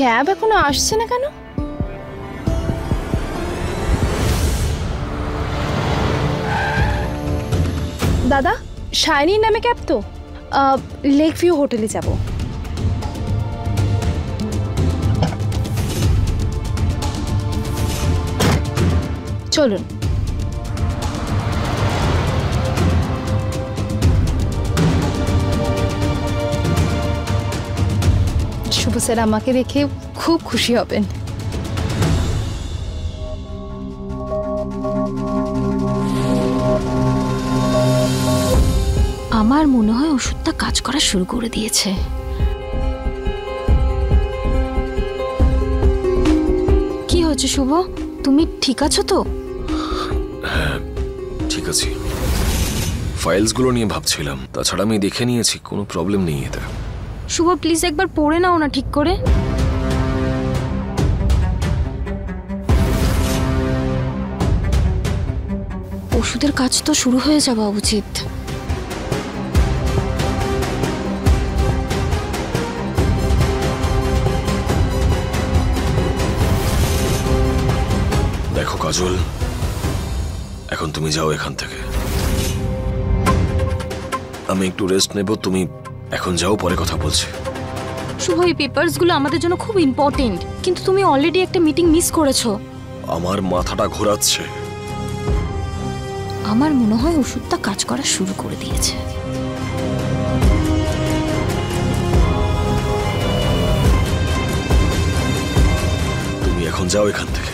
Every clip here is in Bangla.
ক্যাব এখনো আসছে না কেন? দাদা, শাইনির নামে ক্যাব তো? লেক ভিউ হোটেলে যাব। চলুন। শুভ স্যার আমাকে দেখে খুব খুশি হবেন। আমার মনে হয় ওষুধটা কাজ করা শুরু করে দিয়েছে। কি হচ্ছে শুভ, তুমি ঠিক আছো তো? হ্যাঁ ঠিক আছি, ফাইলসগুলো নিয়ে ভাবছিলাম, তাছাড়া আমি দেখে নিয়েছি, কোনো প্রবলেম নেই এতে। শুভ প্লিজ একবার পড়ে নাও না ঠিক করে। ওষুধের কাজ তো শুরু হয়ে যাওয়া উচিত। দেখো কাজল, এখন তুমি যাও এখান থেকে, আমি একটু রেস্ট নেব, তুমি এখন যাও, পরে কথা বলছি। শুভ এই পেপারসগুলো আমাদের জন্য খুব ইম্পর্টেন্ট, কিন্তু তুমি অলরেডি একটা মিটিং মিস করেছো। আমার মাথাটা ঘোরাচ্ছে। আমার মনে হয় ওষুধটা কাজ করা শুরু করে দিয়েছে। তুমি এখন যাও এখান থেকে।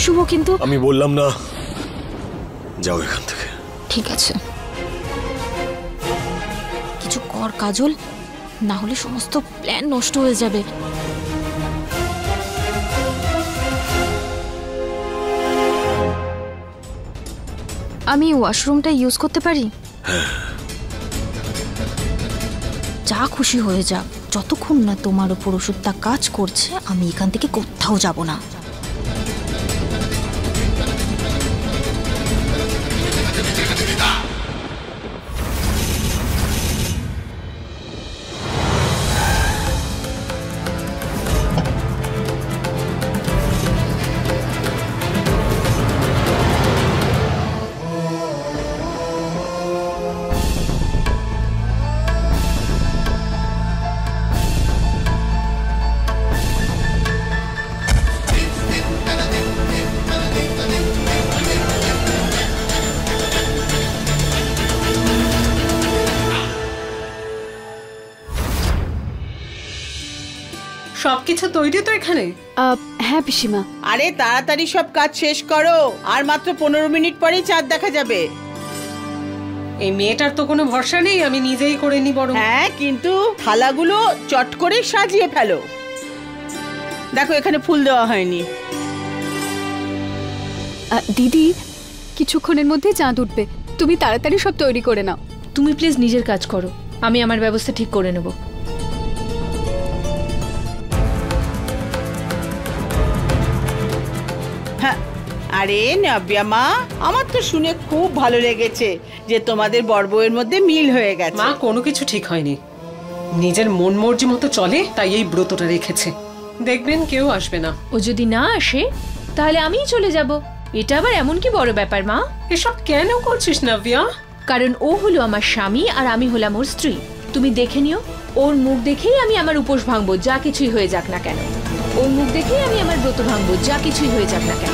শুভ কিন্তু আমি বললাম না, যাও এখান থেকে। ঠিক আছে, কিছু কর কাজল, না হলে সমস্ত প্ল্যান নষ্ট হয়ে যাবে। আমি ওয়াশরুমটা ইউজ করতে পারি? যা খুশি হয়ে যাক, যতক্ষণ না তোমার উপর ওষুধটা কাজ করছে আমি এখান থেকে কোথাও যাব না। সবকিছু তৈরি তো এখানে? হ্যাঁ পিসিমা। আরে তাড়াতাড়ি সব কাজ শেষ করো, আর মাত্র 15 মিনিট পরেই চাঁদ দেখা যাবে। এই মেয়েটার তো কোনো ভরসা নেই, আমি নিজেই করে নি বরং। হ্যাঁ কিন্তু থালাগুলো চট করে সাজিয়ে ফেলো। দেখো এখানে ফুল দেওয়া হয়নি। দিদি, কিছুক্ষণের মধ্যে চাঁদ উঠবে, তুমি তাড়াতাড়ি সব তৈরি করে নাও। তুমি প্লিজ নিজের কাজ করো, আমি আমার ব্যবস্থা ঠিক করে নেব। হ্যাঁ, আরে নাব্যা মা, আমার তো শুনে খুব ভালো লেগেছে যে তোমাদের বড় বউয়ের মধ্যে মিল হয়ে গেছে। মা কোনো কিছু ঠিক হয়নি, নিজের মন মর্জি মতো চলে, তাই এই ব্রতটা রেখেছে। দেখবেন কেউ আসবে না। ও যদি না আসে তাহলে আমিই চলে যাব। এটা আবার এমন কি বড় ব্যাপার মা? এসব কেন করছিস নাব্যা? কারণ ও হলো আমার স্বামী আর আমি হলাম ওর স্ত্রী। তুমি দেখে নিও, ওর মুখ দেখেই আমি আমার উপোস ভাঙবো, যা কিছুই হয়ে যাক না কেন। ওর মুখ দেখেই আমি আমার ব্রত ভাঙবো, যা কিছুই হয়ে যাক না কেন।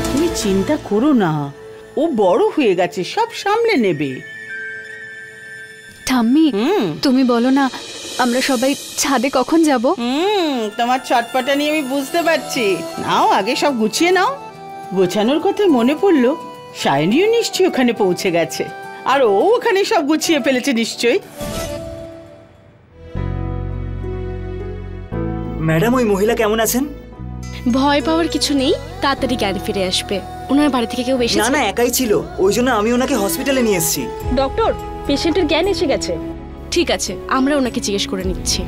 তুমি চিন্তা করো না, ও বড় হয়ে গেছে, সব সামলে নেবে। ঠাম্মি, তুমি বলো না আমরা সবাই ছাদে কখন যাব? তোমার ছটপটা নিয়ে আমি বুঝতে পারছি। নাও আগে সব গুছিয়ে নাও। গোছানোর কথা মনে পড়লো, শাইনিও নিশ্চয়ই ওখানে পৌঁছে গেছে, আর ও ওখানে সব গুছিয়ে ফেলেছে নিশ্চয়ই। ম্যাডাম, ওই মহিলা কেমন আছেন? ভয় পাওয়ার কিছু নেই, তাড়াতাড়ি জ্ঞান ফিরে আসবে। ওনার বাড়ি থেকে কেউ এসেছে? না না, একাই ছিল, ওই জন্য আমি ওনাকে হসপিটালে নিয়ে এসেছি। ডক্টর, পেশেন্টের জ্ঞান এসে গেছে। ঠিক আছে, আমরা ওনাকে জিজ্ঞেস করে নিচ্ছি।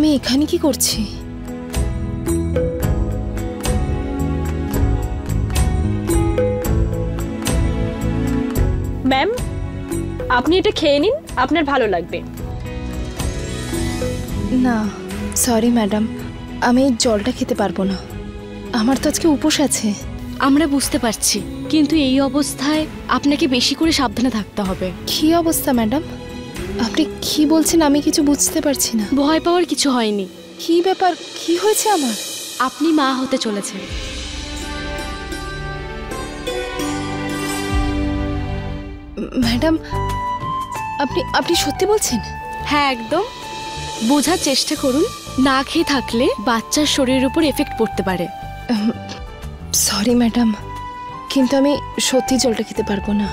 আমি এখানে কি করছি? ম্যাম, আপনি এটা খেয়ে নিন, আপনার ভালো লাগবে। না সরি ম্যাডাম, আমি এই জলটা খেতে পারবো না। আমার তো আজকে উপোস আছে। আমরা বুঝতে পারছি, কিন্তু এই অবস্থায় আপনাকে বেশি করে সাবধানে থাকতে হবে। কি অবস্থা ম্যাডাম? আপনি কি বলছেন আমি কিছু বুঝতে পারছি না। ভয় পাওয়ার কিছু হয়নি। কি ব্যাপার, কি হয়েছে আমার? আপনি মা হতে চলেছেন। ম্যাডাম আপনি আপনি সত্যি বলছেন? হ্যাঁ একদম। বোঝার চেষ্টা করুন, না খেয়ে থাকলে বাচ্চার শরীরের উপর এফেক্ট পড়তে পারে। সরি ম্যাডাম, কিন্তু আমি সত্যি জলটা খেতে পারবো না।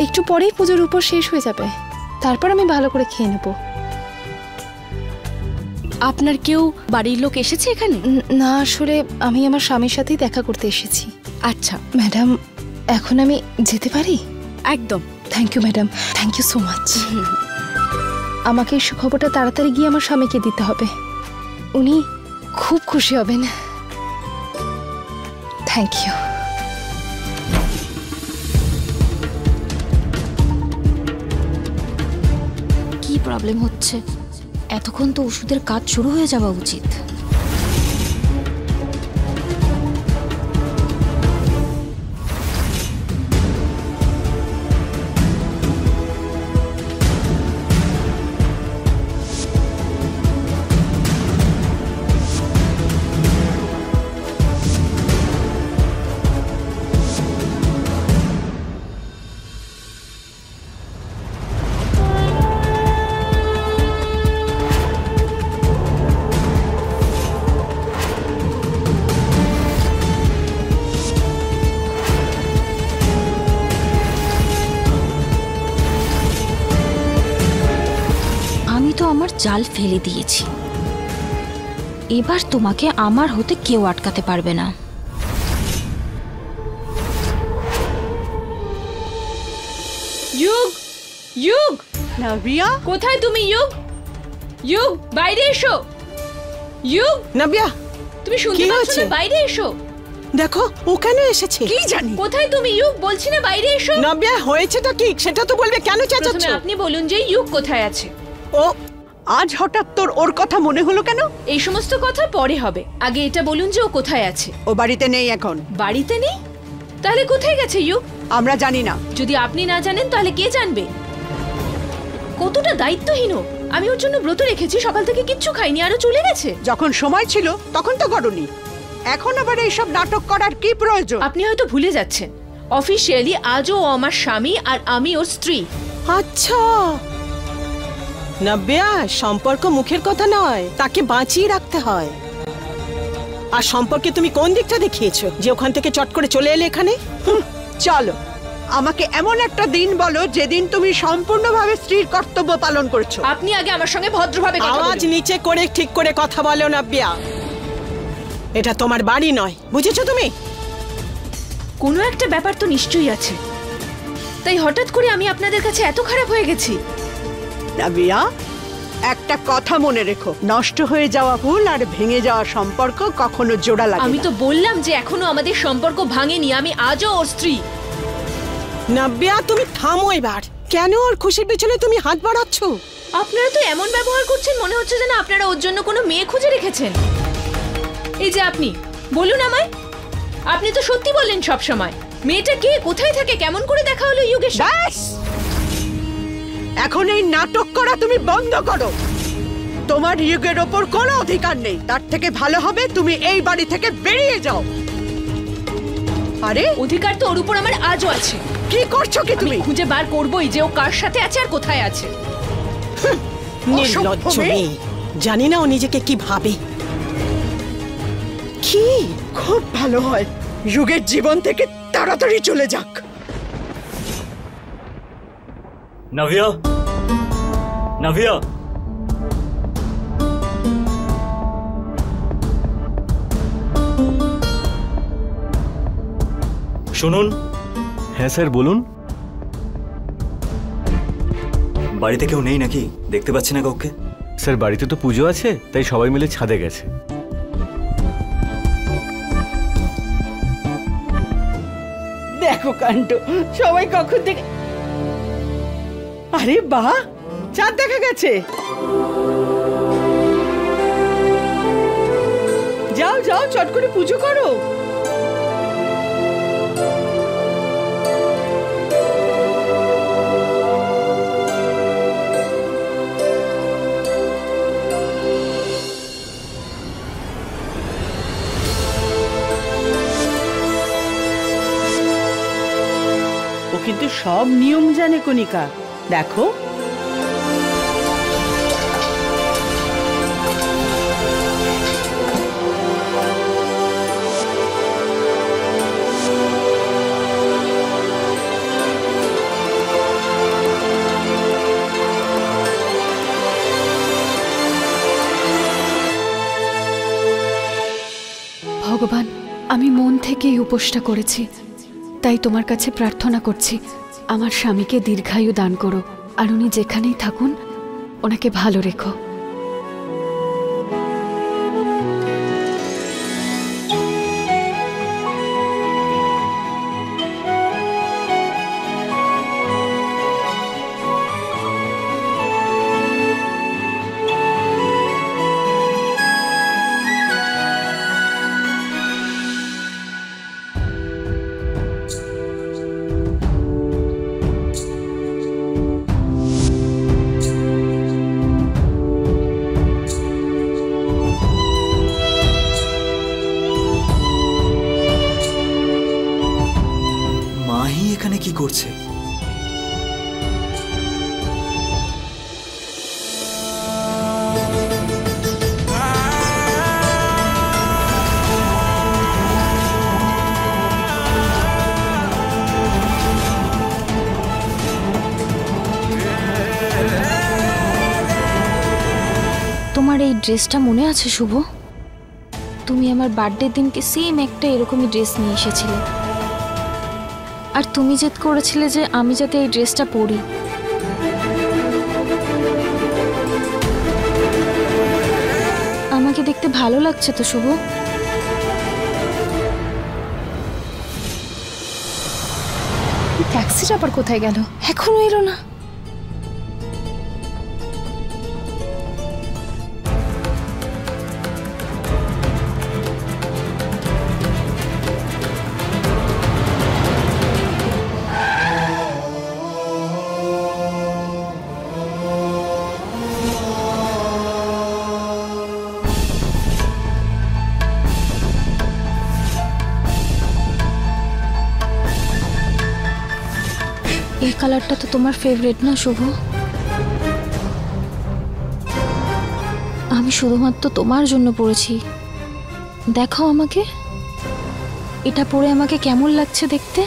একটু পরেই পুজোর উপর শেষ হয়ে যাবে, তারপর আমি ভালো করে খেয়ে নেব। আপনার কেউ বাড়ির লোক এসেছে এখানে? না আসলে আমি আমার স্বামীর সাথেই দেখা করতে এসেছি। আচ্ছা ম্যাডাম, এখন আমি যেতে পারি? একদম। Thank you madam, thank you so much. আমাকে এই খবরটা তাড়াতাড়ি গিয়ে আমার স্বামীকে দিতে হবে, উনি খুব খুশি হবেন। Thank you. কি প্রবলেম হচ্ছে? এতক্ষণ তো ওষুধের কাজ শুরু হয়ে যাওয়া উচিত। আমি তো আমার জাল ফেলে দিয়েছি, এবার তোমাকে আমার হতে কেউ আটকাতে পারবে না। যুগ, যুগ, নাবিয়া, কোথায় তুমি? যুগ, যুগ, বাইরে এসো। যুগ, নাবিয়া, তুমি শুনতে কি পাচ্ছ হয়েছে? না? বাইরে এসো। দেখো ও কেন এসেছে কি জানি। কোথায় তুমি? যুগ, বলছি না বাইরে এসো। নাবিয়া, হয়েছেটা কি সেটা তো বলবে, কেন চেঁচাচ্ছ? প্রথমে আপনি বলুন যে যুগ কোথায় আছে। ও আজ হঠাৎ তোর ওর কথা মনে হলো কেন? এই সমস্ত কথা পরে হবে, আগে এটা বলুন যে ও কোথায় আছে। ও বাড়িতে নেই এখন। বাড়িতে নেই? তাহলে কোথায় গেছে যুগ? আমরা জানি না। যদি আপনি না জানেন তাহলে কে জানবে? কতটা দায়িত্বহীন ও। আমি ওর জন্য ব্রত রেখেছি, সকাল থেকে কিচ্ছু খাইনি, আরো চলে গেছে। যখন সময় ছিল তখন তো করনি, এখন আবার এইসব নাটক করার কি প্রয়োজন? আপনি হয়তো ভুলে যাচ্ছেন, অফিশিয়ালি আজও ও আমার স্বামী আর আমি ওর স্ত্রী। আচ্ছা নাবিয়া, সম্পর্ক মুখের কথা নয়, তাকে বাঁচিয়ে রাখতে হয়। আর সম্পর্কে তুমি কোন দিকটা দেখিয়েছো যে ওখান থেকে চট করে চলে এলে এখানে? চলো, আমাকে এমন একটা দিন বলো যেদিন তুমি সম্পূর্ণভাবে স্ত্রীর কর্তব্য পালন করছো। আপনি আগে আমার সঙ্গে ভদ্রভাবে কথা আওয়াজ বলুন। নিচে করে ঠিক করে কথা বলো নাবিয়া, এটা তোমার বাড়ি নয়, বুঝেছো তুমি? কোনো একটা ব্যাপার তো নিশ্চয়ই আছে, তাই হঠাৎ করে আমি আপনাদের কাছে এত খারাপ হয়ে গেছি। নাবিয়া, একটা কথা মনে রেখো, নষ্ট হয়ে যাওয়া ভুল আর ভেঙে যাওয়া সম্পর্ক কখনো জোড়া লাগে আমি না। তো বললাম যে এখনো আমাদের সম্পর্ক ভাঙেনি, আমি আজও ওর স্ত্রী। নাবিয়া, তুমি থামো এবার। কেন ওর খুশির পিছনে তুমি হাত বাড়াচ্ছ? আপনারা তো এমন ব্যবহার করছেন, মনে হচ্ছে যেন আপনারা ওর জন্য কোনো মেয়ে খুঁজে রেখেছেন। এই যে আপনি বলুন আমায়, আপনি তো সত্যি বললেন সব সময়। মেয়েটা কে, কোথায় থাকে, কেমন করে দেখা হলো যুগের সাথে? ব্যাস, এখন এই নাটক করা তুমি বন্ধ করো। তোমার যুগের ওপর কোনো অধিকার নেই, তার থেকে ভালো হবে তুমি এই বাড়ি থেকে বেরিয়ে যাও। আরে অধিকার তো ওর উপর আমার আজও আছে। কি করছো কি তুমি? আমি খুঁজে বার করবোই যে ও কার সাথে আছে আর কোথায় আছে। নির্লজ্জ মেয়ে, জানি না ও নিজেকে কি ভাবে। কি খুব ভালো হয় যুগের জীবন থেকে তাড়াতাড়ি চলে যাক। নাভিয়া, নাভিয়া, শুনুন। হ্যাঁ স্যার বলুন। বাড়িতে কেউ নেই নাকি? দেখতে পাচ্ছি না কাউকে। স্যার বাড়িতে তো পুজো আছে, তাই সবাই মিলে ছাদে গেছে। দেখো কাণ্ড, সবাই কখন থেকে। আরে বাহ, চাঁদ দেখা গেছে। যাও যাও, চট করে পুজো করো। ও কিন্তু সব নিয়ম জানে কণিকা, দেখো। ভগবান, আমি মন থেকে এই উপোসটা করেছি, তাই তোমার কাছে প্রার্থনা করছি আমার স্বামীকে দীর্ঘায়ু দান করো, আর উনি যেখানেই থাকুন ওনাকে ভালো রেখো। মাহি এখানে কি করছে? তোমার এই ড্রেসটা মনে আছে শুভ? তুমি আমার বার্থডের দিনকে সেম একটা এরকমই ড্রেস নিয়ে এসেছিলে, আর তুমি জেদ করেছিলে যে আমি যাতে এই ড্রেসটা পরি। আমাকে দেখতে ভালো লাগছে তো শুভ? ট্যাক্সিটা আবার কোথায় গেল? এখনো এলো না। এই কালারটা তো তোমার ফেভারিট না শুভ? আমি শুধুমাত্র তোমার জন্য পরেছি। দেখো আমাকে, এটা পরে আমাকে কেমন লাগছে দেখতে?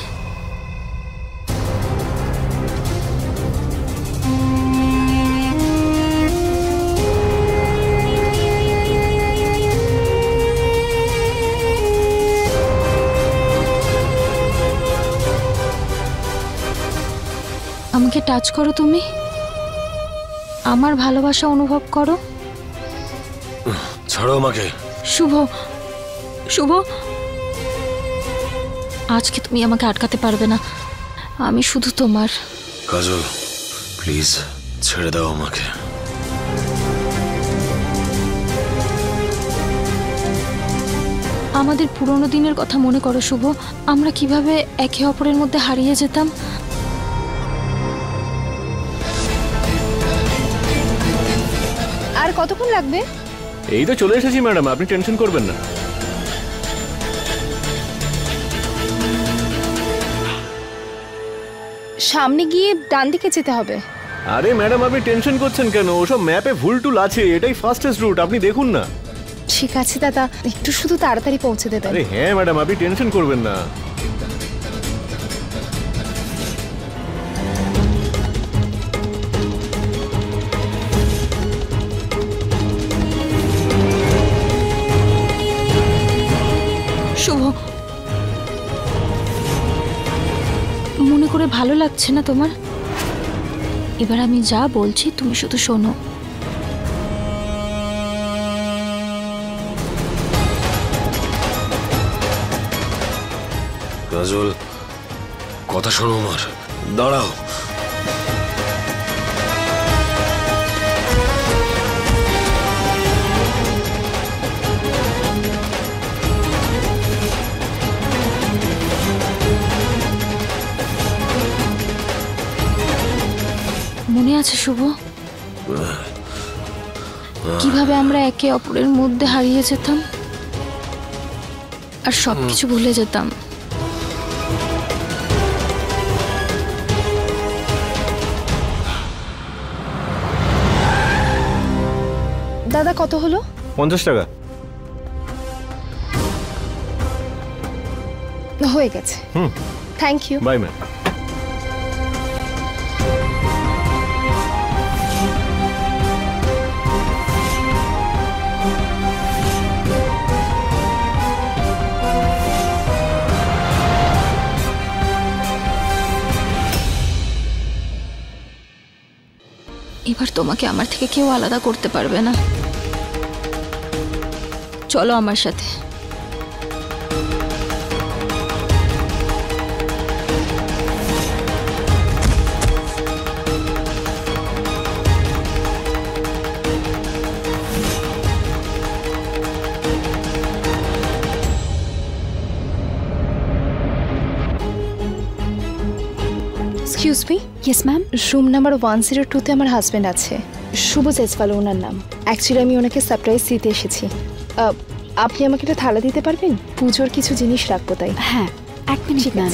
আমাকে টাচ করো, তুমি আমার ভালোবাসা অনুভব করো। ছাড়ো আমাকে। শুভ, শুভ, আজকে তুমি আমাকে আটকাতে পারবে না। আমি শুধু তোমার। কাজল, প্লিজ ছেড়ে দাও আমাকে। আমাদের পুরনো দিনের কথা মনে করো শুভ, আমরা কিভাবে একে অপরের মধ্যে হারিয়ে যেতাম। আর কতক্ষণ লাগবে? এই তো চলে এসেছি ম্যাডাম, আপনি টেনশন করবেন না। সামনে গিয়ে ডান দিকে যেতে হবে। আরে ম্যাডাম আপনি টেনশন করছেন কেন? ওসব ম্যাপে ভুল টুল আছে, এটাই ফাস্টেস্ট রুট, আপনি দেখুন না। ঠিক আছে দাদা, একটু শুধু তাড়াতাড়ি পৌঁছে দেবেন। আরে হ্যাঁ ম্যাডাম, আপনি টেনশন করবেন না। শুভ, মনে করে ভালো লাগছে না তোমার? এবার আমি যা বলছি তুমি শুধু শোনো। কাজল, কথা শোনো আমার, দাঁড়াও। মনে আছে শুভ, কিভাবে আমরা একে অপরের মধ্যে হারিয়ে যেতাম আর সবকিছু ভুলে যেতাম। দাদা কত হলো? 50 টাকা। হয়ে গেছে। Thank you. Bye ma'am. এবার তোমাকে আমার থেকে কেউ আলাদা করতে পারবে না। চলো আমার সাথে। Excuse me. Yes ma'am. Room number 102-তে আমার হাজব্যান্ড আছে, শুভ জেসওয়াল ওনার নাম। অ্যাকচুয়ালি আমি ওনাকে সারপ্রাইজ দিতে এসেছি। আপনি আমাকে একটা থালা দিতে পারবেন? পুজোর কিছু জিনিস রাখবো তাই। হ্যাঁ, 1 মিনিট ম্যাম।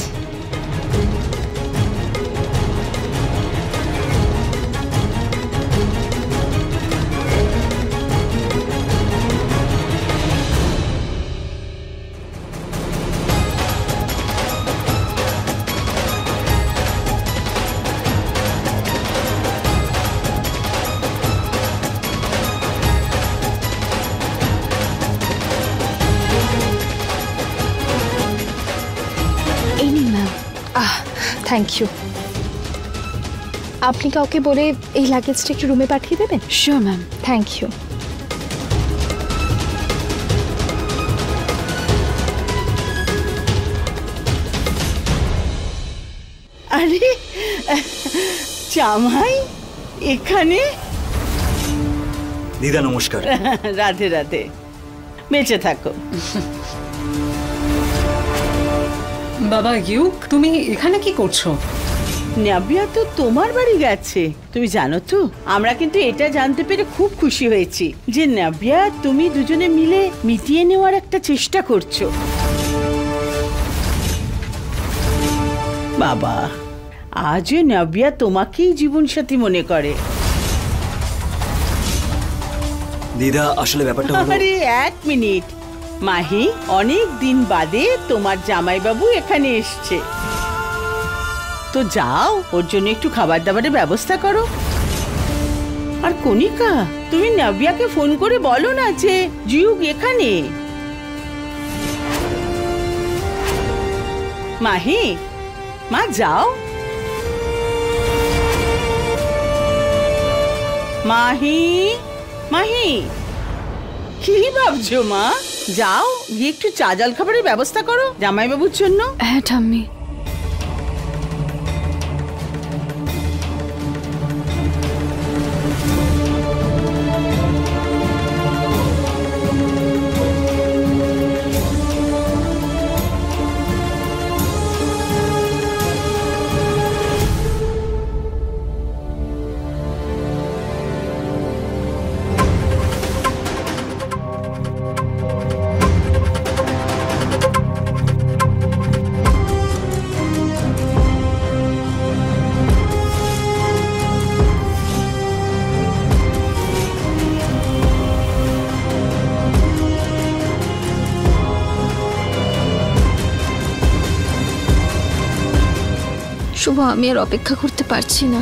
Thank you. আপনি কাউকে বলে এই লাগেজটা একটু রুমে পাঠিয়ে দেবেন? Sure ma'am. Thank you. আরে জামাই এখানে? দিদা নমস্কার। রাধে রাধে, বেঁচে থাকো। বাবা ইউ, তুমি এখানে কি করছো? নাভিয়া তো তোমার বাড়ি গেছে। তুমি জানো তো, আমরা কিন্তু এটা জানতে পেরে খুব খুশি হয়েছি যে নাভিয়া তুমি দুজনে মিলে মিটিয়ে নেওয়ার একটা চেষ্টা করছো। বাবা, আজও নাভিয়া তোমাকেই জীবনসাথী মনে করে। দিদা আসলে ব্যাপারটা হলো, আরে 1 মিনিট মাহি, অনেক দিন বাদে তোমার জামাইবাবু এখানে এসছে, তো যাও ওর জন্য একটু খাবার দাবারের ব্যবস্থা করো। আর কণিকা, তুমি নাভিয়াকে ফোন করে বলো না যে জিউক এখানে। মাহি, মা যাও। মাহি, মাহি, কি ভাবছো মা? যাও গিয়ে একটু চা জল খাবারের ব্যবস্থা করো জামাইবাবুর জন্য। হ্যাঁ ঠাম্মি। শুভ, আমি আর অপেক্ষা করতে পারছি না।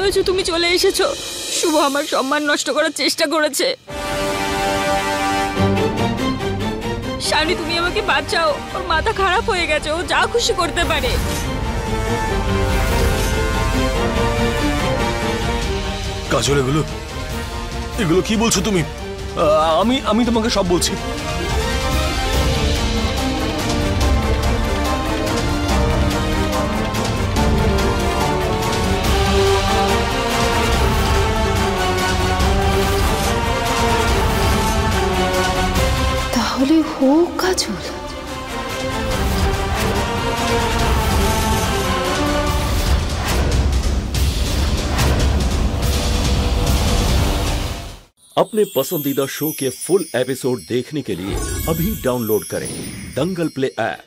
হয়েছে তুমি চলে এসেছো। শুভ আমার সম্মান নষ্ট করার চেষ্টা করেছে। শানি তুমি আমাকে বাঁচাও, ওর মাথা খারাপ হয়ে গেছে, ও যা খুশি করতে পারে। কাজল এগুলো কি বলছো তুমি? আমি তোমাকে সব বলছি। তাহলে হো কাজল। अपने पसंदीदा शो के फुल एपिसोड देखने के लिए अभी डाउनलोड करें दंगल प्ले ऐप।